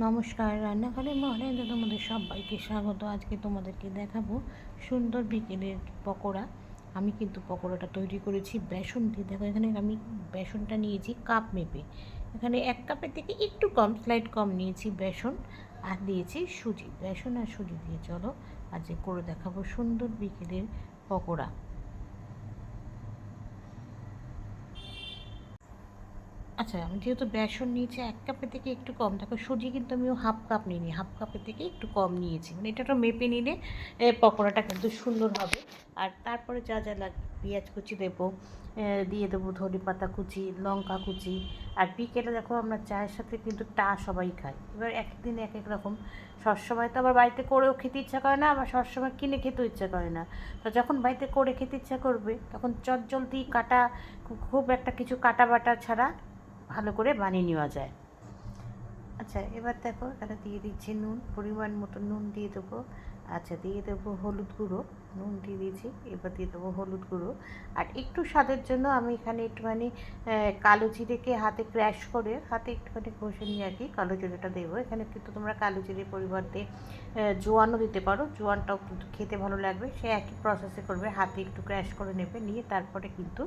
নমস্কার, রান্নাঘরে মহলেতে তোমাদের সবাইকে স্বাগত। আজকে তোমাদেরকে দেখাবো সুন্দর বিকেলের পকোড়া। আমি কিন্তু পকোড়াটা তৈরি করেছি বেসন দিয়ে। দেখো এখানে আমি বেসনটা নিয়েছি কাপ মেপে। এখানে 1 কাপের থেকে একটু কম, স্লাইড কম নিয়েছি বেসন, আর দিয়েছি সুজি। বেসন আর সুজি দিয়ে চলো আজকে করে দেখাবো সুন্দর বিকেলের পকোড়া। আচ্ছা, আমি যেহেতু বেসন নিয়েছি 1 কাপের থেকে একটু কম, দেখো সুজি কিন্তু আমিও হাফ কাপ নিইনি, হাফ কাপের থেকে একটু কম নিয়েছি। মানে এটা মেপে নিলে পকোড়াটা কিন্তু সুন্দর হবে। আর তারপরে যা যা লাগবে, পেঁয়াজ কুচি দেবো, দিয়ে দেবো ধনে পাতা কুচি, লঙ্কা কুচি। আর বিকেলে দেখো আমরা চায়ের সাথে কিন্তু সবাই খাই। এবার এক এক দিন এক এক রকম। সবসময় তো আবার বাড়িতে করেও খেতে ইচ্ছা করে না, আবার সবসময় কিনে খেতেও ইচ্ছা করে না। তো যখন বাড়িতে করে খেতে ইচ্ছা করবে তখন চটজলদি কাটা, খুব একটা কিছু কাটা বাটা ছাড়া ভালো করে বানিয়ে নেওয়া যায়। আচ্ছা, এবার দেখো এখানে দিয়ে দিচ্ছি নুন, পরিমাণ মতো নুন দিয়ে দেবো। আচ্ছা, দিয়ে দেবো হলুদ গুঁড়ো, নুন দিয়ে দিয়েছি, এবার দিয়ে দেবো হলুদ গুঁড়ো। আর একটু স্বাদের জন্য আমি এখানে একটুখানি কালো জিরেকে হাতে ক্র্যাশ করে হাতে একটুখানি ঘষে নিয়ে আর কি কালো জিরেটা দেবো। এখানে কিন্তু তোমরা কালো জিরের পরিবর্তে জোয়ানও দিতে পারো, জোয়ানটাও কিন্তু খেতে ভালো লাগবে। সে একই প্রসেসে করবে, হাতে একটু ক্র্যাশ করে নেবে, নিয়ে তারপরে কিন্তু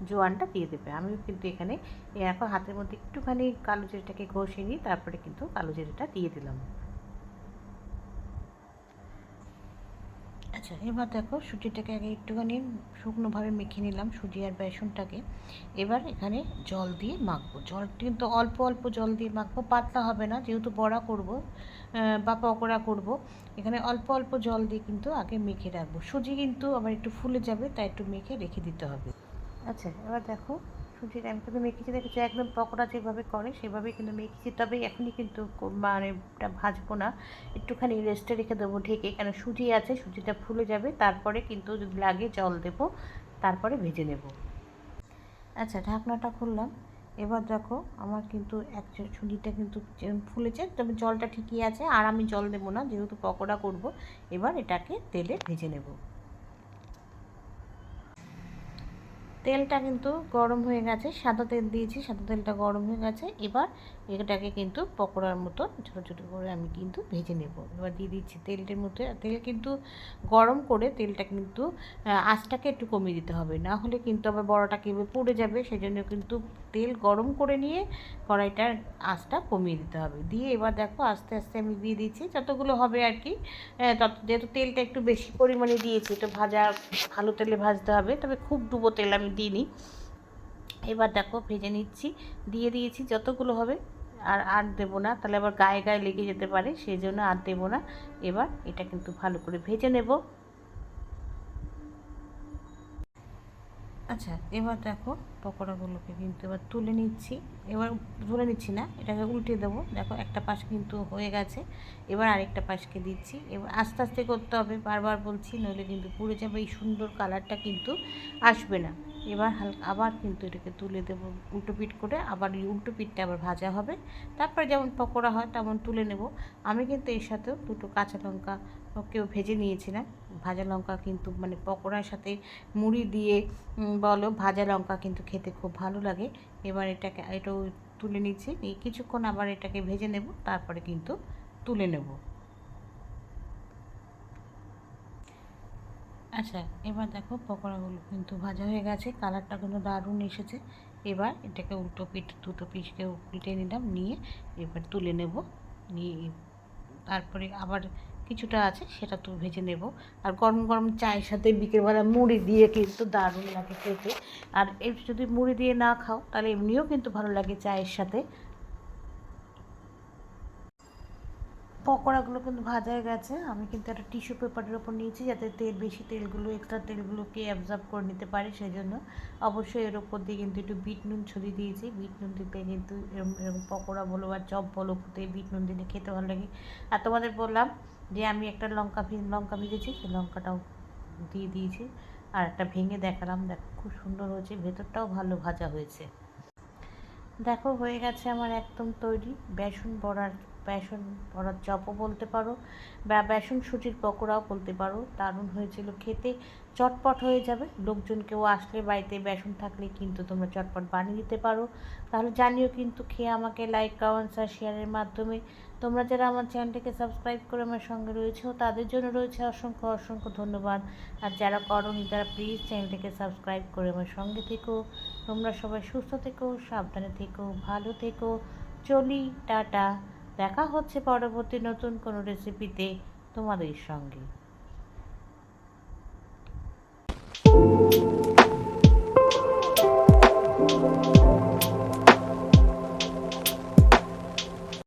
জোয়ানটা দিয়ে দেবে। আমিও কিন্তু এখানে এখন হাতের মধ্যে একটুখানি কালো জিরেটাকে ঘষে নিয়ে তারপরে কিন্তু কালো জিরেটা দিয়ে দিলাম। আচ্ছা, এবার দেখো সুজিটাকে আগে একটুখানি শুকনোভাবে মেখে নিলাম, সুজি আর বেসনটাকে। এবার এখানে জল দিয়ে মাখবো। জল কিন্তু অল্প অল্প জল দিয়ে মাখবো, পাতলা হবে না, যেহেতু বড়া করব বা পকোড়া করব। এখানে অল্প অল্প জল দিয়ে কিন্তু আগে মেখে রাখবো। সুজি কিন্তু আবার একটু ফুলে যাবে, তাই একটু মেখে রেখে দিতে হবে। আচ্ছা, এবার দেখো সুজিটা আমি কিন্তু মেখেছি, দেখেছি একদম পকোড়া যেভাবে করে সেভাবেই কিন্তু মেখেছি। তবে এখনই কিন্তু মানে ওটা ভাজবো না, একটুখানি রেস্টে রেখে দেবো ঢেকে, কেন সুজি আছে, সুজিটা ফুলে যাবে, তারপরে কিন্তু যদি লাগে জল দেবো, তারপরে ভেজে নেব। আচ্ছা, ঢাকনাটা খুললাম। এবার দেখো আমার কিন্তু সুজিটা কিন্তু ফুলেছে, তবে জলটা ঠিকই আছে, আর আমি জল দেবো না যেহেতু পকোড়া করব। এবার এটাকে তেলে ভেজে নেব। তেলটা কিন্তু গরম হয়ে গেছে, সাদা তেল দিয়েছি, সাদা তেলটা গরম হয়ে গেছে। এবার এটাকে কিন্তু পকোড়ার মতো ছোটো ছোটো করে আমি কিন্তু ভেজে নেব। এবার দিয়ে দিচ্ছি তেলটার মধ্যে, তেল কিন্তু গরম করে তেলটা কিন্তু আঁচটাকে একটু কমিয়ে দিতে হবে, না হলে কিন্তু আবার বড়াটা কেবে পুড়ে যাবে। সেই জন্য কিন্তু তেল গরম করে নিয়ে কড়াইটার আঁচটা কমিয়ে দিতে হবে। দিয়ে এবার দেখো আস্তে আস্তে আমি দিয়ে দিচ্ছি যতগুলো হবে আর কি। তত যেহেতু তেলটা একটু বেশি পরিমাণে দিয়েছি, তো ভাজা ভালো তেলে ভাজতে হবে, তবে খুব ডুবো তেল আমি দিইনি। এবার দেখো ভেজে নিচ্ছি, দিয়ে দিয়েছি যতগুলো হবে। আর আর দেবো না, তাহলে আবার গায়ে গায়ে লেগে যেতে পারে, সেই জন্য আর দেবো না। এবার এটা কিন্তু ভালো করে ভেজে নেব। আচ্ছা, এবার দেখো পকোড়াগুলোকে কিন্তু এবার তুলে নিচ্ছি। এবার তুলে নিচ্ছি না, এটাকে উল্টে দেবো। দেখো একটা পাশ কিন্তু হয়ে গেছে, এবার আরেকটা পাশকে দিচ্ছি। এবার আস্তে আস্তে করতে হবে, বারবার বলছি, নইলে কিন্তু পুড়ে যাবে, এই সুন্দর কালারটা কিন্তু আসবে না। এবার হালকা আবার কিন্তু এটাকে তুলে দেবো উল্টো পিঠ করে, আবার এই উল্টো পিঠটা আবার ভাজা হবে। তারপরে যেমন পকোড়া হয় তেমন তুলে নেব। আমি কিন্তু এর সাথেও দুটো কাঁচা লঙ্কা কেউ ভেজে নিয়েছিলাম। ভাজা লঙ্কা কিন্তু মানে পকোড়ার সাথে মুড়ি দিয়ে বলো, ভাজা লঙ্কা কিন্তু খেতে খুব ভালো লাগে। এবার এটাও তুলে নিচ্ছি, নিয়ে কিছুক্ষণ আবার এটাকে ভেজে নেব, তারপরে কিন্তু তুলে নেব। আচ্ছা, এবার দেখো পকোড়াগুলো কিন্তু ভাজা হয়ে গেছে, কালারটা কিন্তু দারুণ এসেছে। এবার এটাকে উল্টো পিঠ দুটো পিসকে উল্টে নিলাম, নিয়ে এবার তুলে নেব। নিয়ে তারপরে আবার কিছুটা আছে সেটা তো ভেজে নেব। আর গরম গরম চায়ের সাথে বিকেলবেলা মুড়ি দিয়ে কিন্তু দারুণ লাগে খেতে। আর এই যদি মুড়ি দিয়ে না খাও তাহলে এমনিও কিন্তু ভালো লাগে চায়ের সাথে। পকোড়াগুলো কিন্তু ভাজা হয়ে গেছে, আমি কিন্তু একটা টিস্যু পেপারের ওপর নিয়েছি যাতে তেলগুলো এক্সট্রা তেলগুলোকে অ্যাবজর্ব করে নিতে পারে, সেই জন্য। অবশ্যই এর ওপর দিয়ে কিন্তু একটু বিট নুন ছড়িয়ে দিয়েছি। বিট নুন দিতে কিন্তু এরকম এরকম পকোড়া বলো বা চপ বলো, বিট নুন দিলে খেতে ভালো লাগে। আর তোমাদের বললাম যে আমি একটা লঙ্কা ভেজেছি, সেই লঙ্কাটাও দিয়ে দিয়েছি। আর একটা ভেঙে দেখালাম, দেখো খুব সুন্দর হয়েছে, ভেতরটাও ভালো ভাজা হয়েছে। দেখো হয়ে গেছে আমার একদম তৈরি বেসন বড়ার চপও বলতে পারো, বা বেসন সুজির পকোড়াও বলতে পারো। দারুণ হয়েছিল খেতে, চটপট হয়ে যাবে। লোকজন কেউ আসলে বাড়িতে বেসন থাকলে কিন্তু তোমরা চটপট বানিয়ে দিতে পারো। তাহলে জানিও কিন্তু, খেয়ে আমাকে লাইক কমেন্টস আর শেয়ারের মাধ্যমে তোমরা যারা আমার চ্যানেলটাকে সাবস্ক্রাইব করে আমার সঙ্গে রয়েছো তাদের জন্য রয়েছে অসংখ্য অসংখ্য ধন্যবাদ। আর যারা করোনি তারা প্লিজ চ্যানেলটাকে সাবস্ক্রাইব করে আমার সঙ্গে থেকো। তোমরা সবাই সুস্থ থেকো, সাবধানে থেকো, ভালো থেকো। চলি, টাটা। দেখা হচ্ছে পরবর্তী নতুন কোনো রেসিপিতে তোমাদের সঙ্গে।